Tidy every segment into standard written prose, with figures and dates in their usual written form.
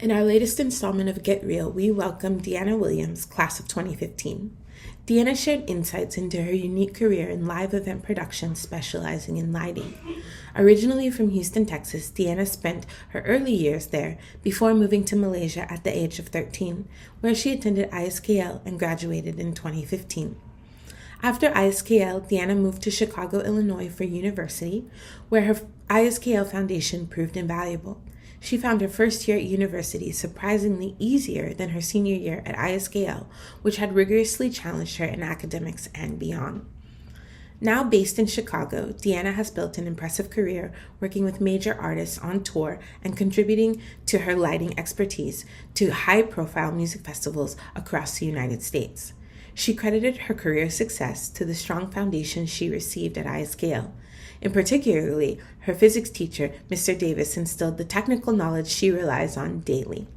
In our latest installment of Get Real, we welcome Deanna Williams, class of 2015. Deanna shared insights into her unique career in live event production, specializing in lighting. Originally from Houston, Texas, Deanna spent her early years there before moving to Malaysia at the age of 13, where she attended ISKL and graduated in 2015. After ISKL, Deanna moved to Chicago, Illinois for university, where her ISKL foundation proved invaluable. She found her first year at university surprisingly easier than her senior year at ISKL, which had rigorously challenged her in academics and beyond. Now based in Chicago, Deanna has built an impressive career working with major artists on tour and contributing to her lighting expertise to high-profile music festivals across the United States. She credited her career success to the strong foundation she received at ISKL. In particularly, her physics teacher, Mr. Davis, instilled the technical knowledge she relies on daily.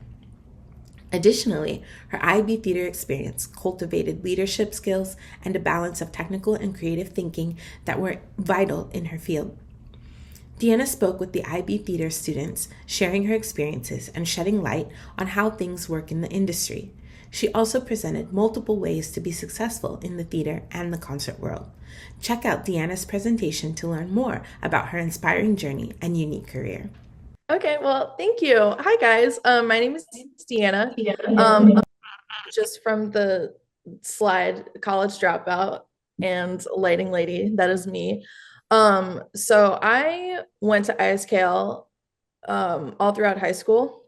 Additionally, her IB theater experience cultivated leadership skills and a balance of technical and creative thinking that were vital in her field. Deanna spoke with the IB theater students, sharing her experiences and shedding light on how things work in the industry. She also presented multiple ways to be successful in the theater and the concert world. Check out Deanna's presentation to learn more about her inspiring journey and unique career. Okay, well, thank you. Hi, guys. My name is Deanna. Just from the slide, college dropout and lighting lady, that is me. So I went to ISKL all throughout high school,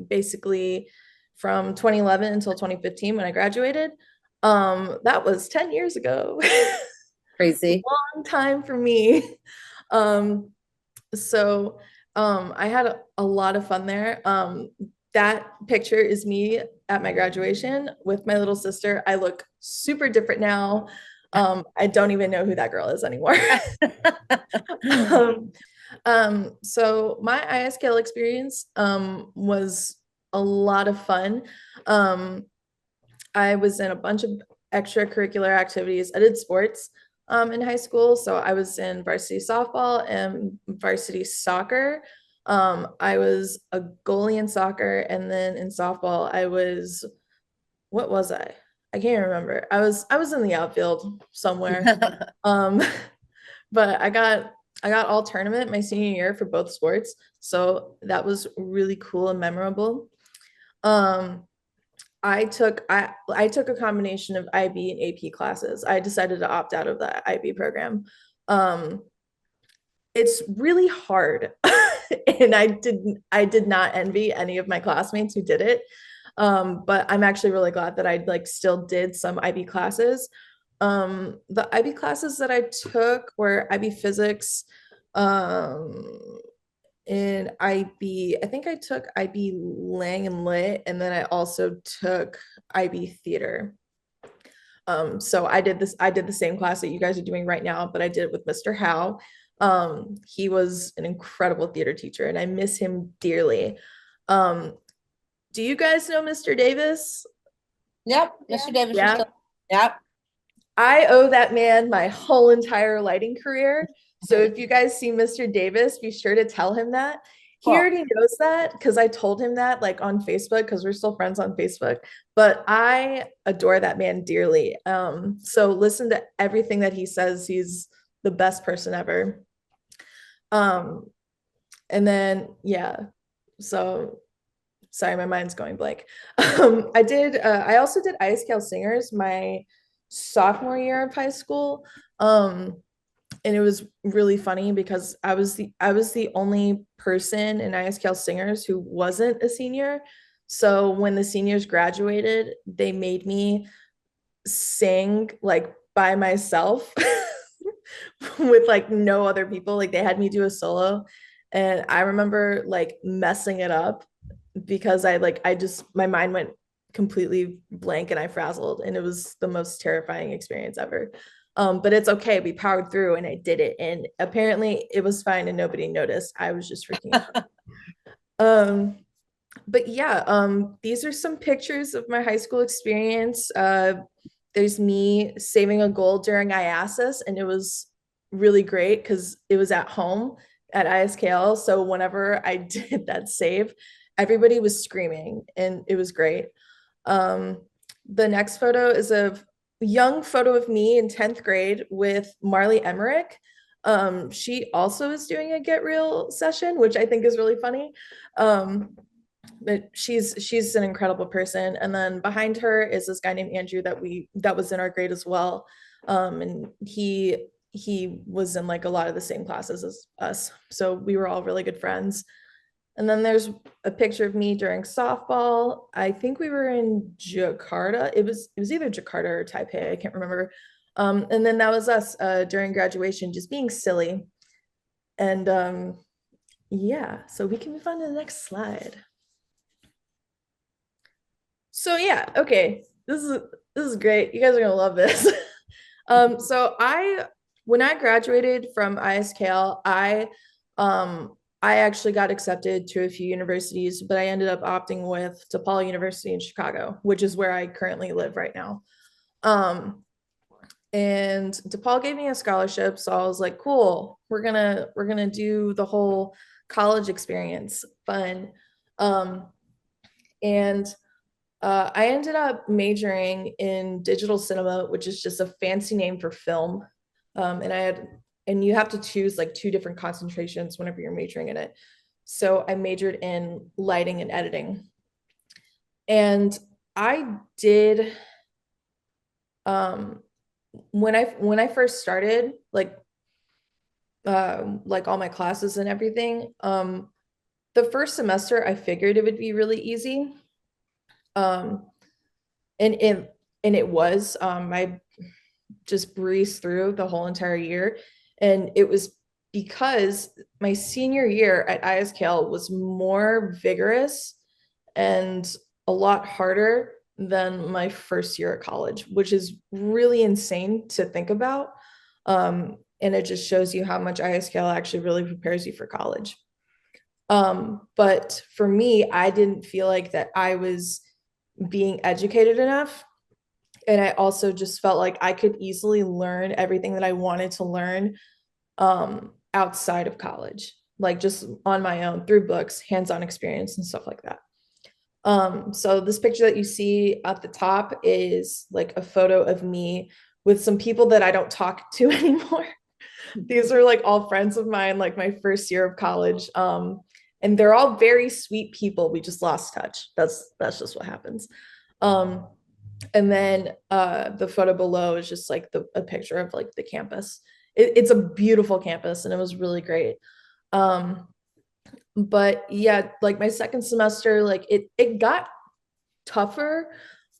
basically from 2011 until 2015 when I graduated. That was 10 years ago. Crazy. Long time for me. I had a lot of fun there. That picture is me at my graduation with my little sister. I look super different now. I don't even know who that girl is anymore. So my ISKL experience was a lot of fun. I was in a bunch of extracurricular activities. I did sports in high school. So I was in varsity softball and varsity soccer. I was a goalie in soccer, and then in softball, what was I? I can't remember. I was in the outfield somewhere. But I got all tournament my senior year for both sports. So that was really cool and memorable. I took a combination of IB and AP classes. I decided to opt out of the IB program. It's really hard. And I did not envy any of my classmates who did it. But I'm actually really glad that I still did some IB classes. The IB classes that I took were IB physics, in IB, I think I took IB Lang and Lit, and then I also took IB theater. So I did the same class that you guys are doing right now, but I did it with Mr. Howe. He was an incredible theater teacher, and I miss him dearly. Do you guys know Mr. Davis? Yep, Mr. Davis. Yeah. Still, yep. I owe that man my whole entire lighting career. So if you guys see Mr. Davis, be sure to tell him that. He already knows that because I told him that on Facebook, because we're still friends on Facebook. But I adore that man dearly. So listen to everything that he says. He's the best person ever. And then, yeah. So sorry, my mind's going blank. I also did ISKL Singers my sophomore year of high school. And it was really funny because I was the only person in ISKL Singers who wasn't a senior. So when the seniors graduated, they made me sing by myself with no other people. They had me do a solo, and I remember messing it up because my mind went completely blank and I frazzled, and it was the most terrifying experience ever. But it's okay. We powered through and I did it. And apparently it was fine and nobody noticed. I was just freaking out. But yeah, these are some pictures of my high school experience. There's me saving a goal during IASIS, and it was really great because it was at home at ISKL. So whenever I did that save, everybody was screaming and it was great. The next photo is a young photo of me in 10th grade with Marley Emmerich. She also is doing a GetREAL session, which I think is really funny. But she's an incredible person. And then behind her is this guy named Andrew that was in our grade as well. And he was in like a lot of the same classes as us. So we were all really good friends. And then there's a picture of me during softball. I think we were in Jakarta. It was either Jakarta or Taipei. I can't remember. And then that was us during graduation, just being silly. And yeah, so we can move on to the next slide. So yeah, okay, this is great. You guys are gonna love this. So when I graduated from ISKL, I actually got accepted to a few universities, but I ended up opting with DePaul University in Chicago, which is where I currently live right now. And DePaul gave me a scholarship, so I was like, cool, we're gonna do the whole college experience, fun. And I ended up majoring in digital cinema, which is just a fancy name for film. And you have to choose like 2 different concentrations whenever you're majoring in it. So I majored in lighting and editing. And I did, when I first started, like all my classes and everything, the first semester I figured it would be really easy. And it was, I just breezed through the whole entire year. And it was because my senior year at ISKL was more vigorous and a lot harder than my first year at college, which is really insane to think about. And it just shows you how much ISKL actually really prepares you for college. But for me, I didn't feel like that I was being educated enough. And I also just felt like I could easily learn everything that I wanted to learn outside of college, like just on my own through books, hands-on experience and stuff like that. So this picture that you see at the top is like a photo of me with some people that I don't talk to anymore. These are like all friends of mine, like my first year of college. And they're all very sweet people. We just lost touch. That's just what happens. And then the photo below is just like a picture of like the campus. It's a beautiful campus and it was really great. But yeah, like my second semester, like it got tougher,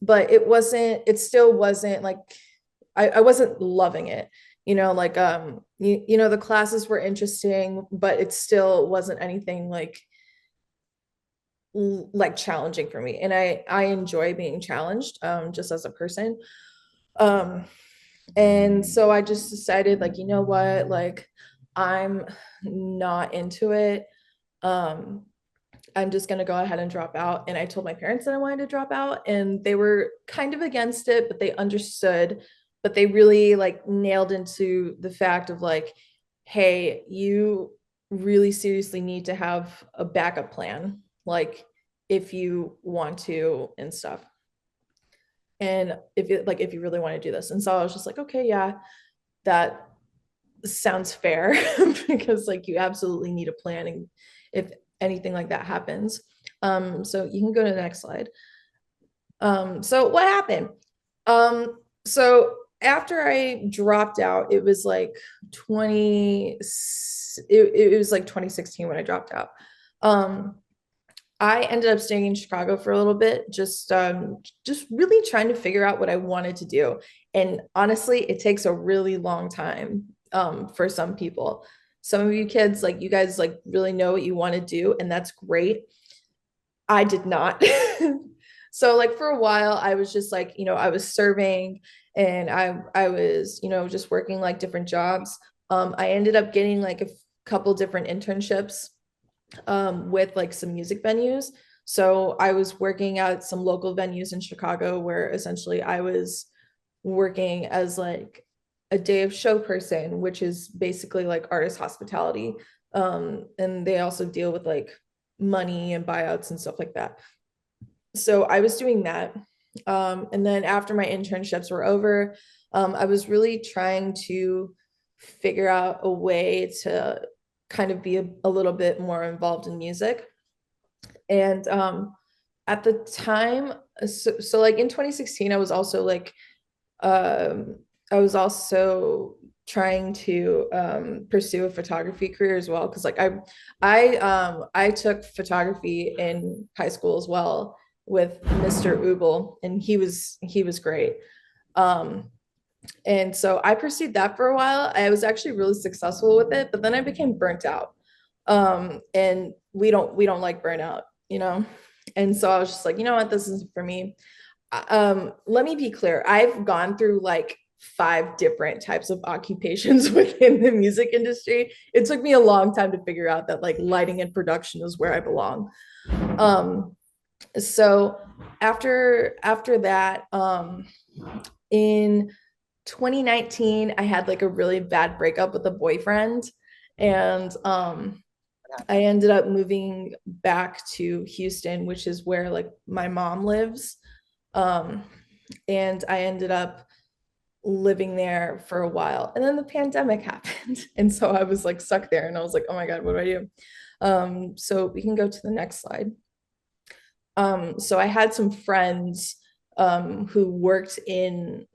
but it still wasn't like, I wasn't loving it, like, the classes were interesting, but it still wasn't anything like challenging for me. And I enjoy being challenged, just as a person. And so I just decided, like, you know what, like, I'm not into it. I'm just going to go ahead and drop out. And I told my parents that I wanted to drop out, and they were kind of against it, but they understood. But they really like nailed into the fact of like, hey, you really seriously need to have a backup plan, like if you want to and stuff. And if you really want to do this. And so I was just like, okay, yeah, that sounds fair because like you absolutely need a plan and if anything like that happens. So you can go to the next slide. So what happened? So after I dropped out, it was like it was like 2016 when I dropped out. I ended up staying in Chicago for a little bit, just really trying to figure out what I wanted to do. And honestly, it takes a really long time for some people. Some of you kids, like you guys like really know what you want to do, and that's great. I did not. So like for a while, I was just like, I was serving and I was, just working like different jobs. I ended up getting like a couple different internships with like some music venues. So I was working at some local venues in Chicago where essentially I was working as like a day of show person, which is basically like artist hospitality. And they also deal with like money and buyouts and stuff like that. So I was doing that. And then after my internships were over, I was really trying to figure out a way to kind of be a little bit more involved in music. And at the time, so like in 2016, I was also like, I was also trying to pursue a photography career as well, because like I took photography in high school as well with Mr. Ubel, and he was great. Um, and so I pursued that for a while. I was actually really successful with it, but then I became burnt out. And we don't like burnout, you know? And so I was just like, you know what, this isn't for me. Let me be clear. I've gone through like 5 different types of occupations within the music industry. It took me a long time to figure out that like lighting and production is where I belong. So after that, in 2019, I had like a really bad breakup with a boyfriend, and I ended up moving back to Houston, which is where like my mom lives. Um, and I ended up living there for a while. And then the pandemic happened. And so I was like stuck there, and I was like, oh my God, what do I do? So we can go to the next slide. So I had some friends who worked in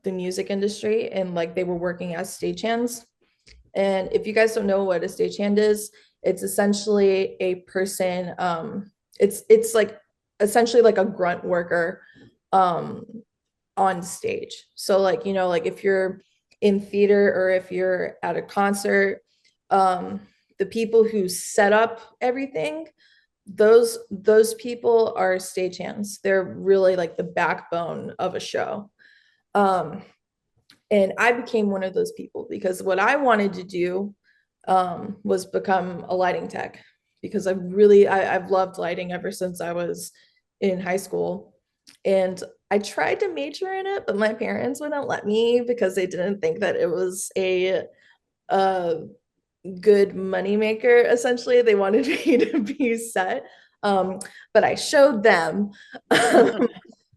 the music industry, and like they were working as stagehands. And if you guys don't know what a stagehand is, it's essentially a person, it's like essentially like a grunt worker on stage. So like, you know, like if you're in theater or if you're at a concert, the people who set up everything, those people are stagehands. They're really like the backbone of a show. And I became one of those people because what I wanted to do was become a lighting tech, because I've loved lighting ever since I was in high school. And I tried to major in it, but my parents wouldn't let me because they didn't think that it was a good moneymaker. Essentially, they wanted me to be set. But I showed them.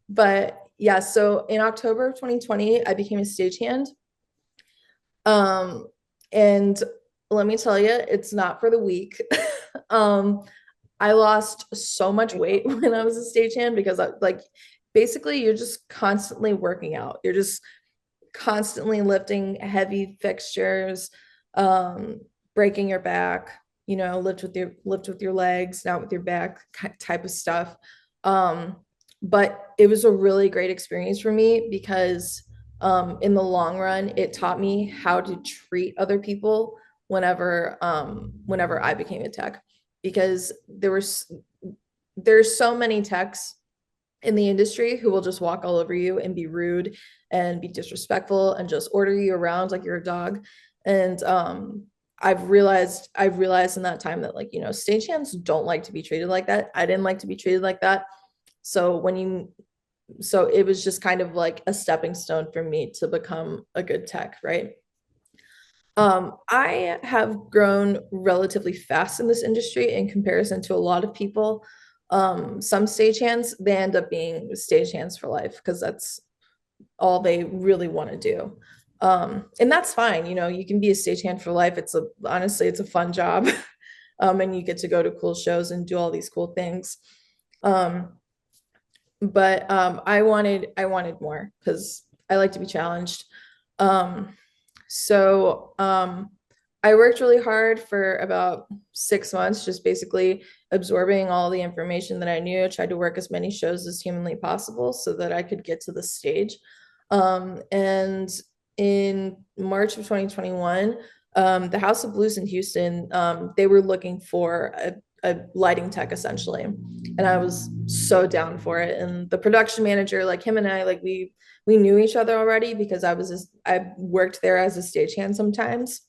But yeah, so in October of 2020, I became a stagehand. And let me tell you, it's not for the weak. I lost so much weight when I was a stagehand because like basically you're just constantly working out. You're just constantly lifting heavy fixtures, breaking your back, you know, lift with your legs, not with your back type of stuff. But it was a really great experience for me because in the long run, it taught me how to treat other people whenever I became a tech, because there's so many techs in the industry who will just walk all over you and be rude and be disrespectful and just order you around like you're a dog. And I've realized in that time that, like, you know, stagehands don't like to be treated like that. I didn't like to be treated like that. So it was just kind of like a stepping stone for me to become a good tech, right? I have grown relatively fast in this industry in comparison to a lot of people. Some stagehands, they end up being stagehands for life because that's all they really want to do. And that's fine. You know, you can be a stagehand for life. Honestly, it's a fun job. And you get to go to cool shows and do all these cool things. But I wanted more because I like to be challenged. So I worked really hard for about 6 months, just basically absorbing all the information that I knew. I tried to work as many shows as humanly possible so that I could get to the stage. And in March of 2021, the House of Blues in Houston, they were looking for a lighting tech essentially, and I was so down for it. And the production manager, like him and I, like we knew each other already because I worked there as a stagehand sometimes,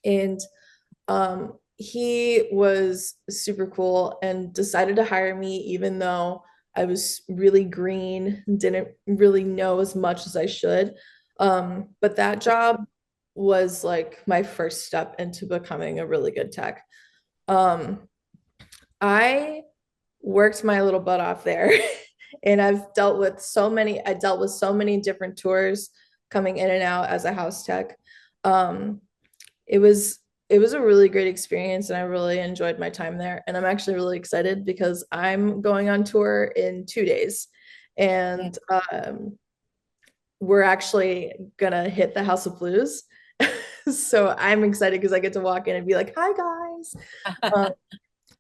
and he was super cool and decided to hire me even though I was really green, didn't really know as much as I should. But that job was like my first step into becoming a really good tech. Um, I worked my little butt off there. And I dealt with so many different tours coming in and out as a house tech. Um, it was it was a really great experience and I really enjoyed my time there. And I'm actually really excited because I'm going on tour in 2 days. And we're actually gonna hit the House of Blues. So I'm excited because I get to walk in and be like, "Hi guys." Um,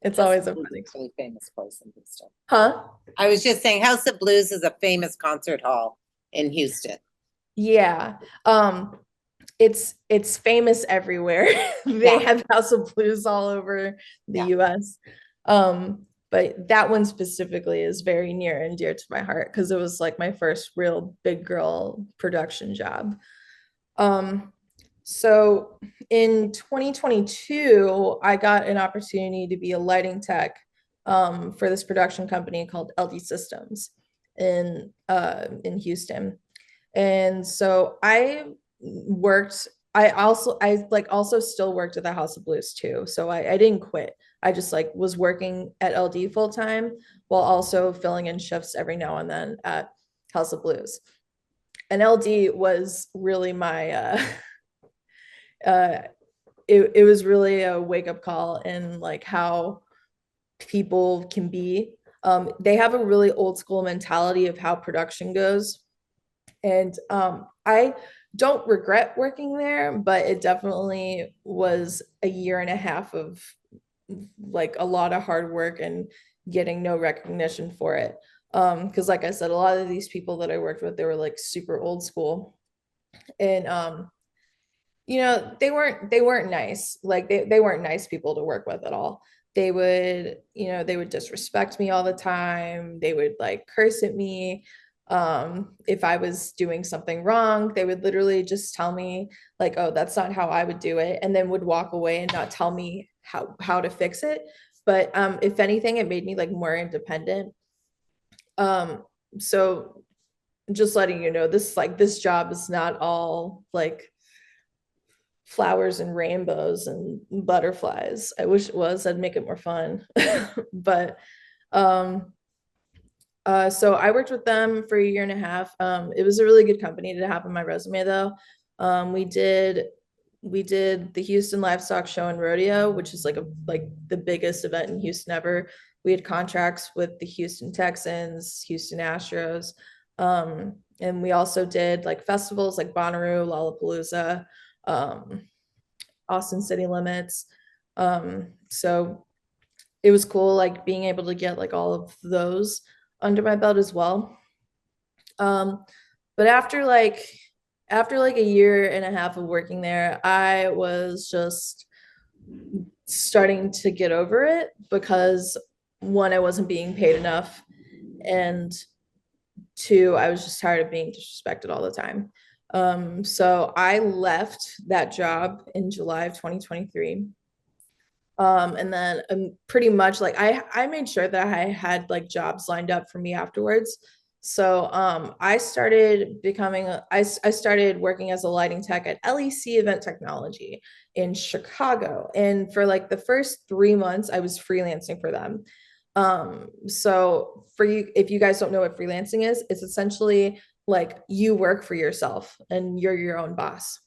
it's House always of a Blues fun is a really famous place in Houston. Huh? I was just saying House of Blues is a famous concert hall in Houston. Yeah. It's famous everywhere. They have House of Blues all over the US. But that one specifically is very near and dear to my heart because it was like my first real big girl production job. So in 2022, I got an opportunity to be a lighting tech for this production company called LD Systems in Houston. And so I also still worked at the House of Blues too. So I didn't quit. I just like was working at LD full time while also filling in shifts every now and then at House of Blues. And LD was really my uh it was really a wake up call in like how people can be. They have a really old school mentality of how production goes. And I don't regret working there, but it definitely was a year and a half of like a lot of hard work and getting no recognition for it. Because like I said, a lot of these people that I worked with, they were like super old school. And they weren't nice. Like they weren't nice people to work with at all. They would disrespect me all the time. They would like curse at me. If I was doing something wrong, they would literally just tell me like, oh, that's not how I would do it, and then would walk away and not tell me how to fix it. But if anything, it made me like more independent. So just letting you know, this job is not all like flowers and rainbows and butterflies. I wish it was, I'd make it more fun. But um so I worked with them for a year and a half. It was a really good company to have on my resume though. We did the Houston Livestock Show and Rodeo, which is like the biggest event in Houston ever. We had contracts with the Houston Texans, Houston Astros, and we also did like festivals like Bonnaroo, Lollapalooza, um, Austin City Limits. So it was cool, like being able to get like all of those under my belt as well. But after like a year and a half of working there, I was just starting to get over it because one, I wasn't being paid enough, and two, I was just tired of being disrespected all the time. So I left that job in July of 2023. And then pretty much like I made sure that I had like jobs lined up for me afterwards. So I started working as a lighting tech at LEC Event Technology in Chicago. And for like the first 3 months, I was freelancing for them. So for you, if you guys don't know what freelancing is, it's essentially like you work for yourself and you're your own boss.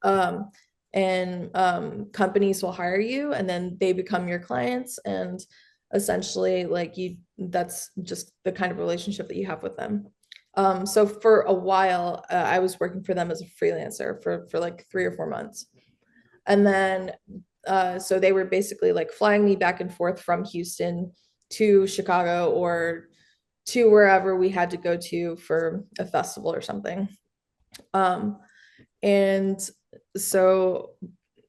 Um, and companies will hire you and then they become your clients, and essentially like that's just the kind of relationship that you have with them. So for a while, I was working for them as a freelancer for like 3 or 4 months. And then so they were basically like flying me back and forth from Houston to Chicago or to wherever we had to go to for a festival or something. Um, and so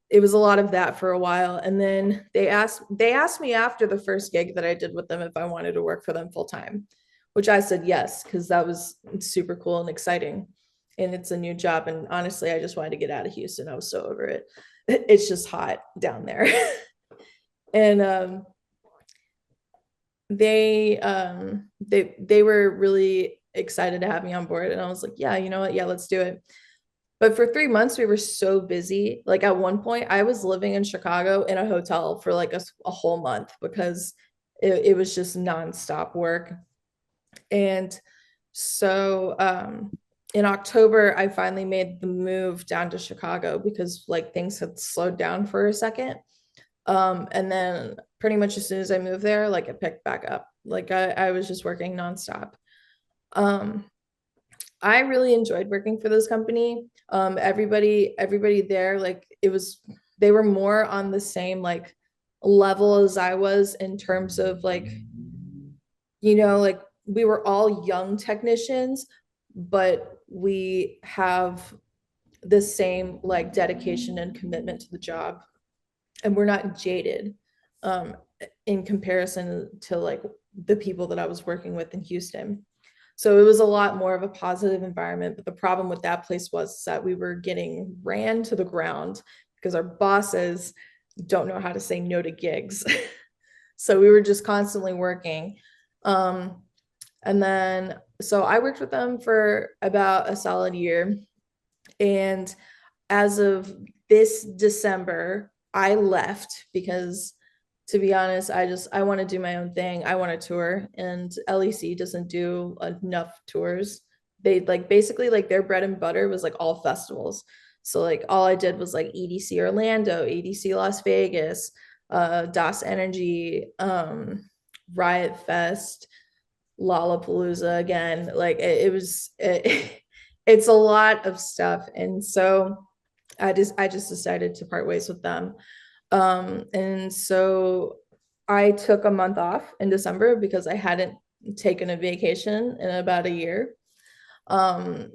it was a lot of that for a while. And then they asked me after the first gig that I did with them if I wanted to work for them full time, which I said yes, because that was super cool and exciting. And it's a new job. And honestly, I just wanted to get out of Houston. I was so over it. It's just hot down there. And they were really excited to have me on board. And I was like, yeah, you know what? Yeah, let's do it. But for 3 months, we were so busy. Like at one point, I was living in Chicago in a hotel for like a whole month because it was just nonstop work. And so in October, I finally made the move down to Chicago because like things had slowed down for a second. And then pretty much as soon as I moved there, like it picked back up. Like I was just working nonstop. Um, I really enjoyed working for this company. Everybody there, like they were more on the same like level as I was in terms of like, like we were all young technicians, but we have the same like dedication and commitment to the job, and we're not jaded um, in comparison to like the people that I was working with in Houston. So it was a lot more of a positive environment. But the problem with that place was that we were getting ran to the ground because our bosses don't know how to say no to gigs. So we were just constantly working. And then, so I worked with them for about a solid year. And as of this December, I left because, to be honest, I want to do my own thing. I want to tour, and LEC doesn't do enough tours. They like basically like their bread and butter was like all festivals. So like all I did was like EDC Orlando, EDC Las Vegas, DOS Energy, Riot Fest, Lollapalooza again. Like it's a lot of stuff. And so I just decided to part ways with them. And so I took a month off in December because I hadn't taken a vacation in about a year. And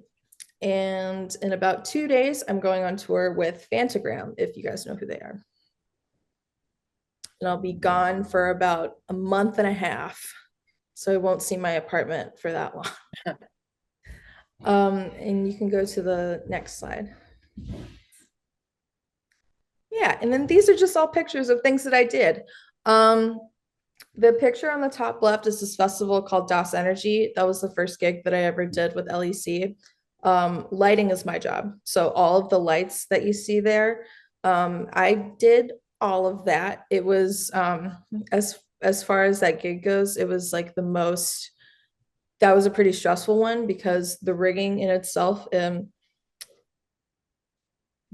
in about 2 days, I'm going on tour with Fantagram, if you guys know who they are. And I'll be gone for about a month and a half. So I won't see my apartment for that long. And you can go to the next slide. Yeah, and then these are just all pictures of things that I did. The picture on the top left is this festival called DOS Energy. That was the first gig that I ever did with LEC. Lighting is my job. So all of the lights that you see there, I did all of that. It was, as far as that gig goes, it was like that was a pretty stressful one because the rigging in itself,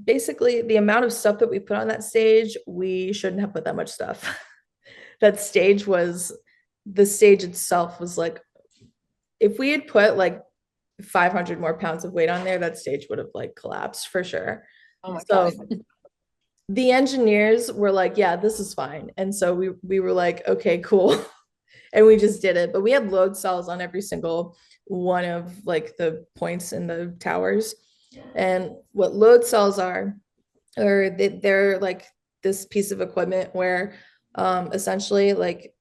basically the amount of stuff that we put on that stage, we shouldn't have put that much stuff. The stage itself was like, if we had put like 500 more pounds of weight on there, that stage would have like collapsed for sure. Oh my So God. the engineers were like, yeah, this is fine. And so we were like, okay, cool. And we just did it. But we had load cells on every single one of like the points in the towers. And what load cells are they're like this piece of equipment where essentially like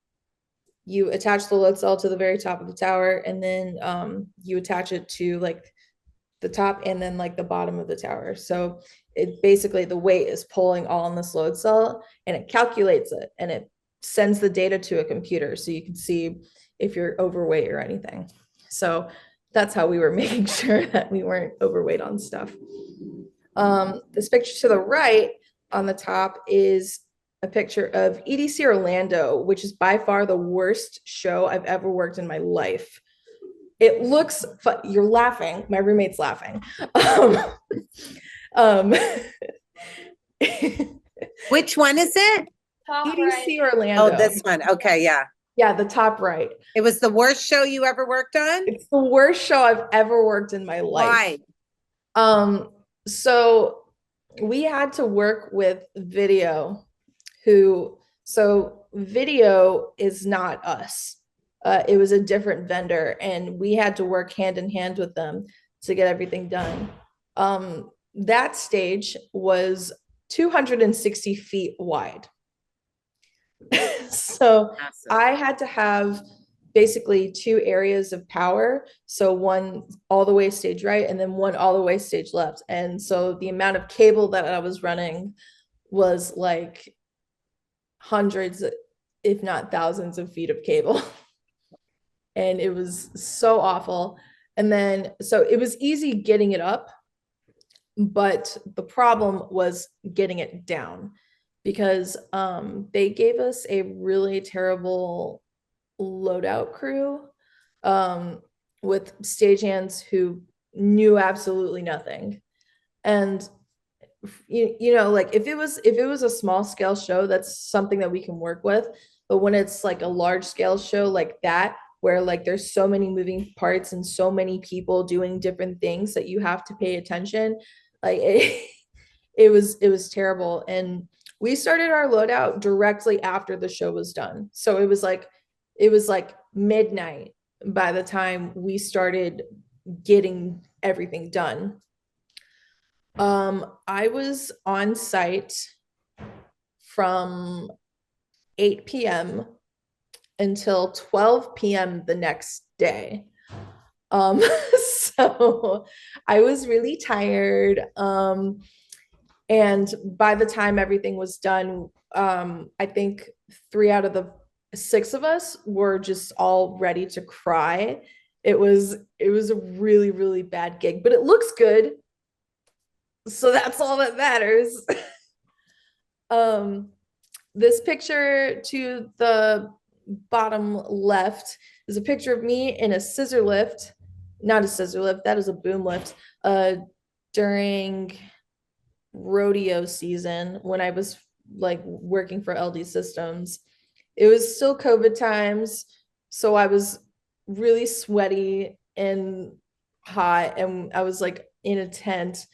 you attach the load cell to the very top of the tower, and then you attach it to like the top and then like the bottom of the tower. So it basically, the weight is pulling all on this load cell, and it calculates it, and it sends the data to a computer so you can see if you're overweight or anything. So that's how we were making sure that we weren't overweight on stuff. This picture to the right on the top is a picture of EDC Orlando, which is by far the worst show I've ever worked in my life. It looks fun. You're laughing. My roommate's laughing. Which one is it? EDC Orlando. Oh, this one. Okay, yeah. Yeah, the top right. It was the worst show you ever worked on? It's the worst show I've ever worked in my life. Why? So we had to work with Video, so Video is not us. It was a different vendor, and we had to work hand in hand with them to get everything done. That stage was 260 feet wide. So Massive. I had to have basically two areas of power. So one all the way stage right, and then one all the way stage left. And so the amount of cable that I was running was like hundreds, if not thousands of feet of cable. And it was so awful. And then, so it was easy getting it up. but the problem was getting it down because they gave us a really terrible loadout crew with stagehands who knew absolutely nothing. And you know, like if it was a small scale show, that's something that we can work with. But when it's like a large scale show like that, where like there's so many moving parts and so many people doing different things that you have to pay attention, like it was terrible. And we started our loadout directly after the show was done. So it was like midnight by the time we started getting everything done. I was on site from 8 p.m. until 12 p.m. the next day. So I was really tired. And by the time everything was done, I think 3 out of the 6 of us were just all ready to cry. It was a really, really bad gig, but it looks good. So that's all that matters. This picture to the bottom left is a picture of me in a scissor lift, not a scissor lift, that is a boom lift, during rodeo season when I was like working for LD Systems. It was still COVID times, so I was really sweaty and hot, and I was like in a tent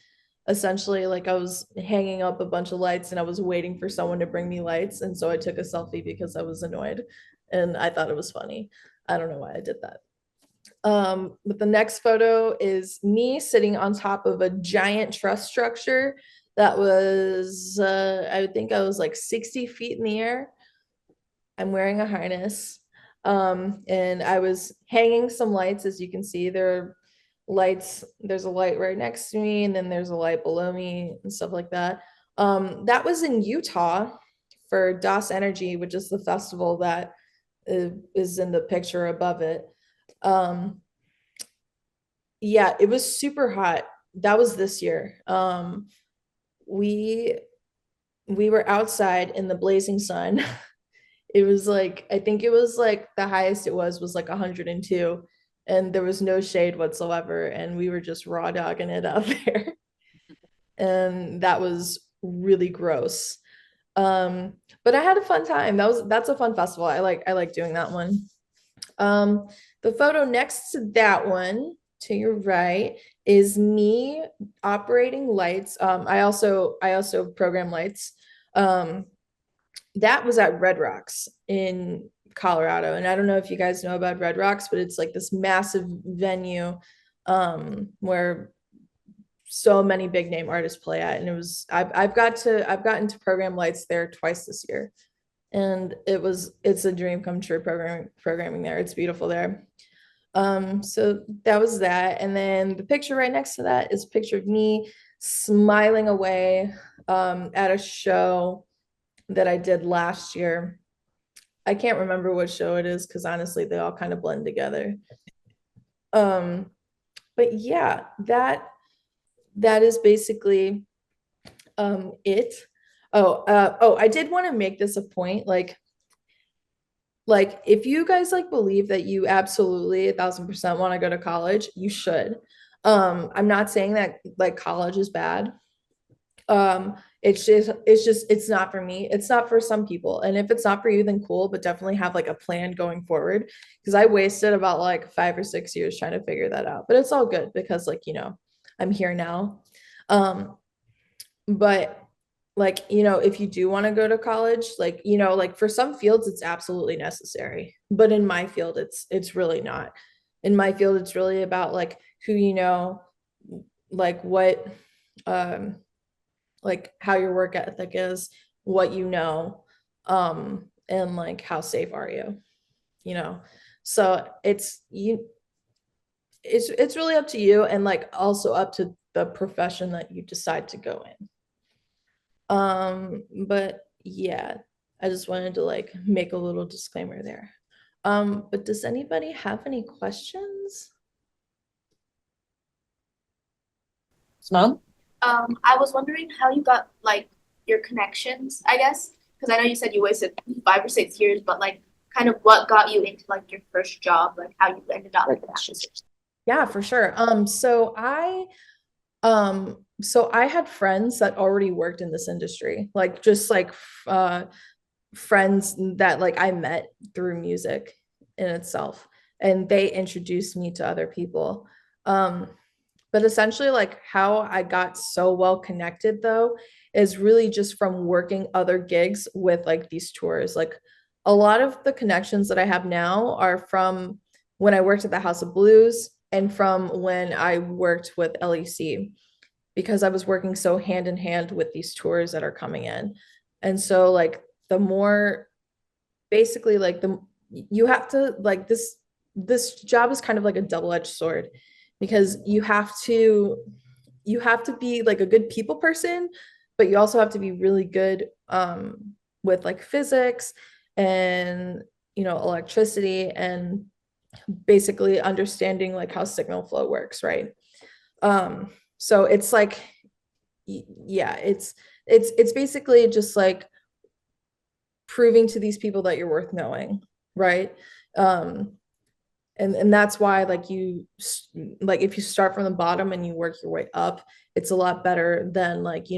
essentially. Like I was hanging up a bunch of lights and I was waiting for someone to bring me lights, and so I took a selfie because I was annoyed and I thought it was funny. I don't know why I did that. But the next photo is me sitting on top of a giant truss structure that was I think I was like 60 feet in the air. I'm wearing a harness. And I was hanging some lights. As you can see, there are lights. There's a light right next to me, and then there's a light below me and stuff like that. That was in Utah for DOS Energy, which is the festival that is in the picture above it. Yeah, it was super hot. That was this year. We we were outside in the blazing sun. It was like, I think it was like the highest it was like 102, and there was no shade whatsoever, and we were just raw dogging it out there. And that was really gross. But I had a fun time. That's a fun festival. I like doing that one. Um, the photo next to that one to your right is me operating lights. I also program lights. That was at Red Rocks in Colorado. And I don't know if you guys know about Red Rocks, but it's like this massive venue where so many big name artists play at. And it was I've gotten to program lights there twice this year. And it's a dream come true programming there. It's beautiful there. So that was that. And then the picture right next to that is a picture of me smiling away at a show that I did last year. I can't remember what show it is because honestly, they all kind of blend together. But yeah, that is basically it. Oh, I did want to make this a point, like if you guys like believe that you absolutely 1,000% want to go to college, you should. I'm not saying that like college is bad. It's not for me. It's not for some people. And if it's not for you, then cool, but definitely have like a plan going forward. Because I wasted about like 5 or 6 years trying to figure that out. But it's all good because like, you know, I'm here now. But like, you know, if you do want to go to college, like, you know, like for some fields it's absolutely necessary, but in my field it's really not. In my field it's really about like who you know, like what like how your work ethic is, what you know, and like how safe are you, you know. So it's really up to you, and like also up to the profession that you decide to go in. But yeah, I just wanted to like make a little disclaimer there. But does anybody have any questions? Mom? I was wondering how you got like your connections, I guess, because I know you said you wasted 5 or 6 years, but like kind of what got you into like your first job, like how you ended up in that position. Yeah, for sure. So I had friends that already worked in this industry, like just like uh friends that like I met through music in itself, and they introduced me to other people. Um, but essentially, like how I got so well connected though is really just from working other gigs with like these tours. Like a lot of the connections that I have now are from when I worked at the House of Blues and from when I worked with LEC, because I was working so hand in hand with these tours that are coming in. And so like the more basically like the you have to like this job is kind of like a double-edged sword, because you have to be like a good people person, but you also have to be really good with like physics and electricity and basically understanding like how signal flow works, right? So it's like yeah, it's basically just like proving to these people that you're worth knowing, right? um and that's why like like if you start from the bottom and you work your way up, it's a lot better than like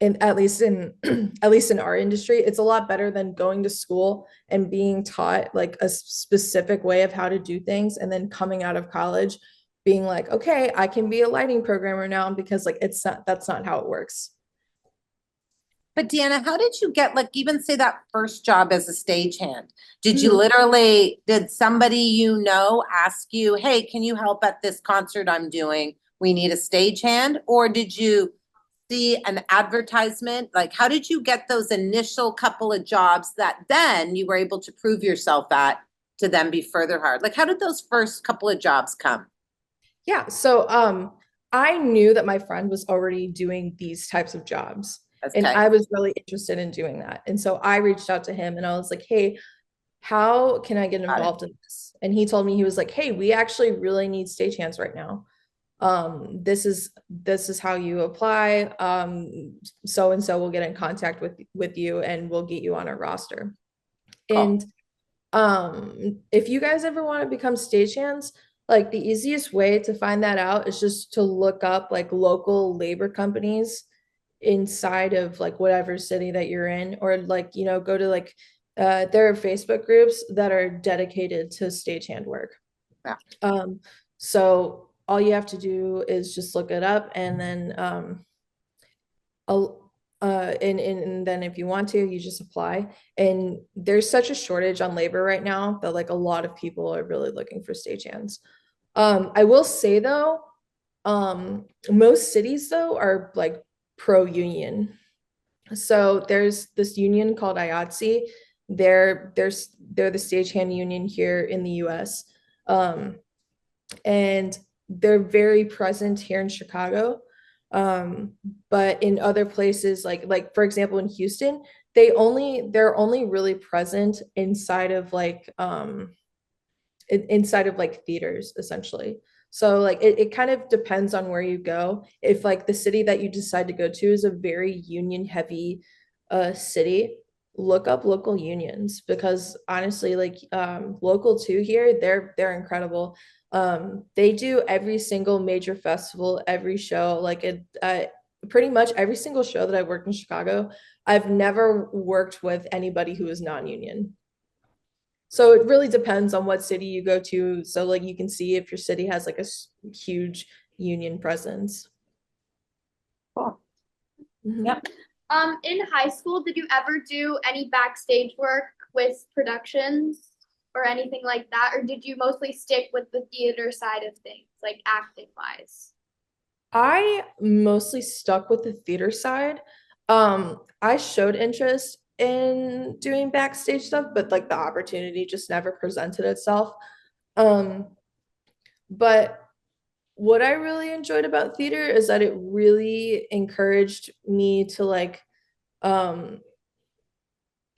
and at least in at least in our industry, it's a lot better than going to school and being taught like a specific way of how to do things and then coming out of college being like, okay, I can be a lighting programmer now, because like that's not how it works. But Deanna, how did you get, like, even say that first job as a stagehand? Did you literally, did somebody ask you, hey, can you help at this concert I'm doing? We need a stagehand. Or did you see an advertisement? Like, how did you get those initial couple of jobs that then you were able to prove yourself at to then be further hired? Like, how did those first couple of jobs come? Yeah, so I knew that my friend was already doing these types of jobs, and Okay. I was really interested in doing that. And so I reached out to him and I was like, "Hey, how can I get Got it. involved in this?" And he told me, he was like, "Hey, we actually really need stagehands right now. This is how you apply. So and so will get in contact with you and we'll get you on our roster." Cool. And if you guys ever want to become stagehands, like the easiest way to find that out is just to look up like local labor companies inside of like whatever city that you're in, or like go to like there are Facebook groups that are dedicated to stagehand work. Yeah. So all you have to do is just look it up, and then and then if you want to, you just apply. And there's such a shortage on labor right now that like a lot of people are really looking for stagehands. I will say though, most cities though are like pro-union. So there's this union called IATSE. They're the stagehand union here in the US. Um, and they're very present here in Chicago. But in other places, like for example in Houston, they're only really present inside of like theaters essentially. So like it kind of depends on where you go. If like the city that you decide to go to is a very union heavy city, look up local unions, because honestly like local two here, they're incredible. They do every single major festival, every show, like pretty much every single show that I've worked in Chicago, I've never worked with anybody who is non-union. So it really depends on what city you go to. So like you can see if your city has like a huge union presence. Cool. Mhm. Yep. In high school, did you ever do any backstage work with productions or anything like that? Or did you mostly stick with the theater side of things, like acting wise? I mostly stuck with the theater side. I showed interest in doing backstage stuff, but like the opportunity just never presented itself. Um, but what I really enjoyed about theater is that it really encouraged me to like um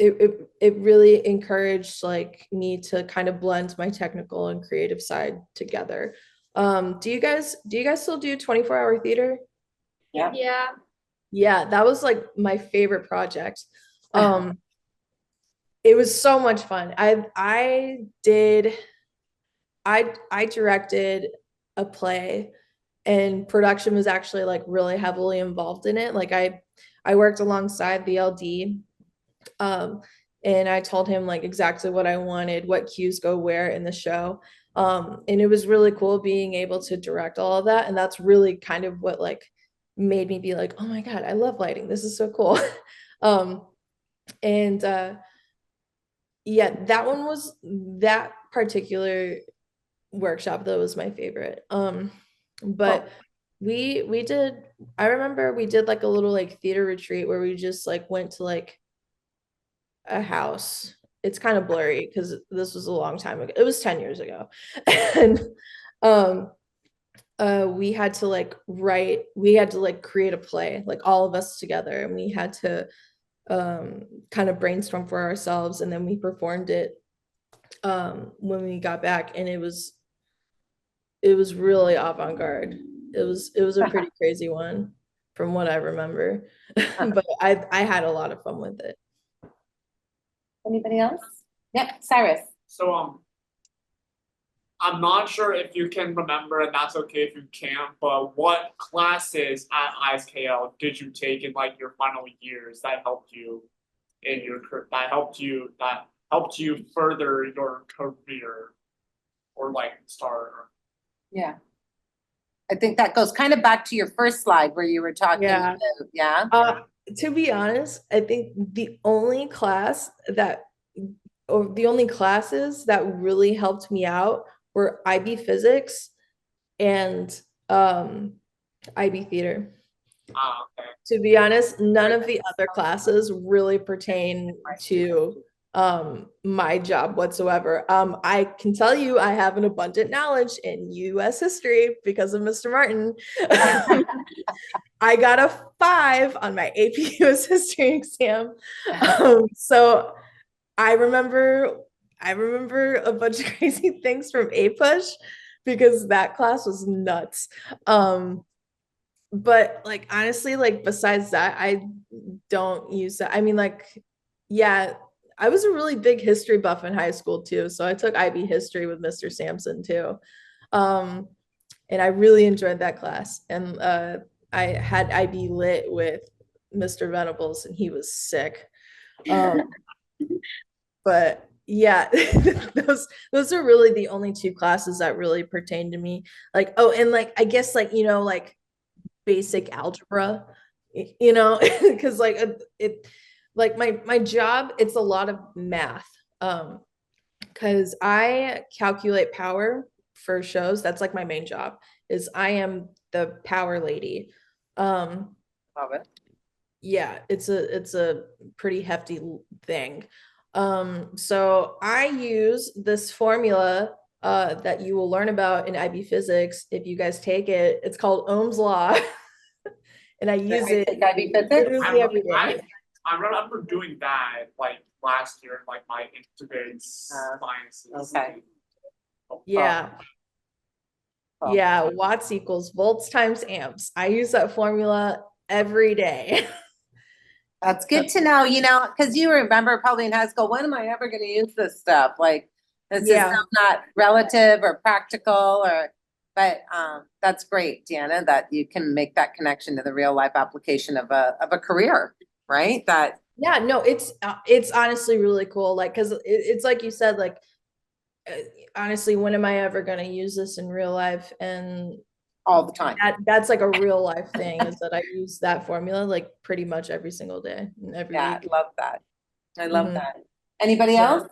it really encouraged like me to kind of blend my technical and creative side together. Do you guys still do 24-hour theater? Yeah. Yeah, that was like my favorite project. It was so much fun. I directed a play, and production was actually like really heavily involved in it. Like I worked alongside the LD, and I told him like exactly what I wanted, what cues go where in the show. And it was really cool being able to direct all of that. And that's really kind of what like made me be like, oh my God, I love lighting. This is so cool. um, and yeah, that particular workshop that was my favorite. But we did, I remember we did like a little like theater retreat where we just like went to like a house. It's kind of blurry because this was a long time ago. It was 10 years ago. And um we had to like create a play, like all of us together, and we had to kind of brainstorm for ourselves, and then we performed it when we got back, and it was really avant-garde. It was a pretty crazy one from what I remember. But I had a lot of fun with it. Anybody else? Yep, Cyrus. So I'm not sure if you can remember, and that's okay if you can't, but what classes at ISKL did you take in like your final years that helped you in your that helped you further your career or like start? Yeah. I think that goes kind of back to your first slide where you were talking. Yeah. About, yeah. To be honest, I think the only classes that really helped me out were IB physics and IB theater. Okay. To be honest, none of the other classes really pertain to my job whatsoever. I can tell you I have an abundant knowledge in US history because of Mr. Martin. I got a 5 on my AP US history exam. So I remember a bunch of crazy things from APUSH because that class was nuts. But like honestly, like besides that, I don't use that. I mean, like, yeah, I was a really big history buff in high school too. So I took IB history with Mr. Sampson too. And I really enjoyed that class. And I had IB lit with Mr. Venables, and he was sick. But yeah, those are really the only 2 classes that really pertain to me. Like, oh, and like I guess like, you know, like basic algebra, you know, because like it like my job, it's a lot of math, because I calculate power for shows. That's like my main job, is I am the power lady. Love it. Yeah, it's a pretty hefty thing. So I use this formula that you will learn about in IB physics if you guys take it. It's called Ohm's law. And I use it IB physics? literally every day. I remember doing that like last year in like my integrated sciences. Okay. Yeah. Oh. Yeah, watts equals volts times amps. I use that formula every day. That's good to know, you know, because you remember probably in high school, when am I ever going to use this stuff? Like, it's just not relative or practical, but that's great, Deanna, that you can make that connection to the real life application of a career, right? That yeah, no, it's honestly really cool. Like, because it's like you said, like, honestly, when am I ever going to use this in real life? And all the time. That's like a real life thing, is that I use that formula like pretty much every single day and every week. I love that. I love that. Anybody else?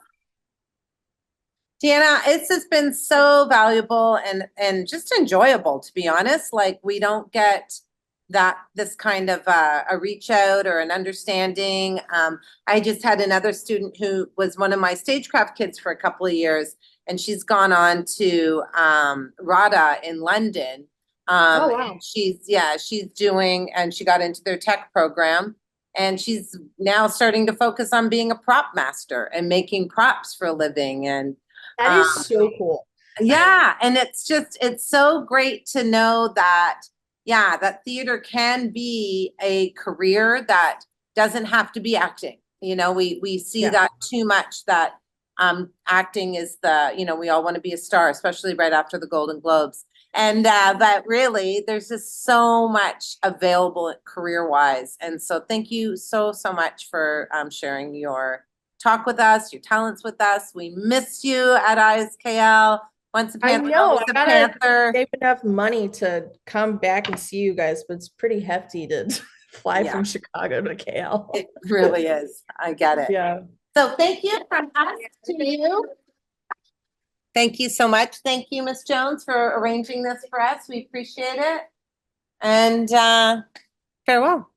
Deanna, it's just been so valuable and just enjoyable, to be honest. Like, we don't get this kind of a reach out or an understanding. I just had another student who was one of my stagecraft kids for a couple of years, and she's gone on to RADA in London. Oh, wow. She's doing, and she got into their tech program, and she's now starting to focus on being a prop master and making props for a living. And that is so cool. Yeah. And it's so great to know that yeah, that theater can be a career that doesn't have to be acting. You know, we see Yeah. that too much, that acting is the, you know, we all want to be a star, especially right after the Golden Globes. And but really, there's just so much available career-wise. And so thank you so much for sharing your talk with us, your talents with us. We miss you at ISKL. Once a I Panther, know, always I a gotta Panther. save enough money to come back and see you guys, but it's pretty hefty to fly Yeah. from Chicago to KL. It really is. I get it. Yeah. So thank you from us to you. Thank you so much. Thank you, Ms. Jones, for arranging this for us. We appreciate it. And farewell.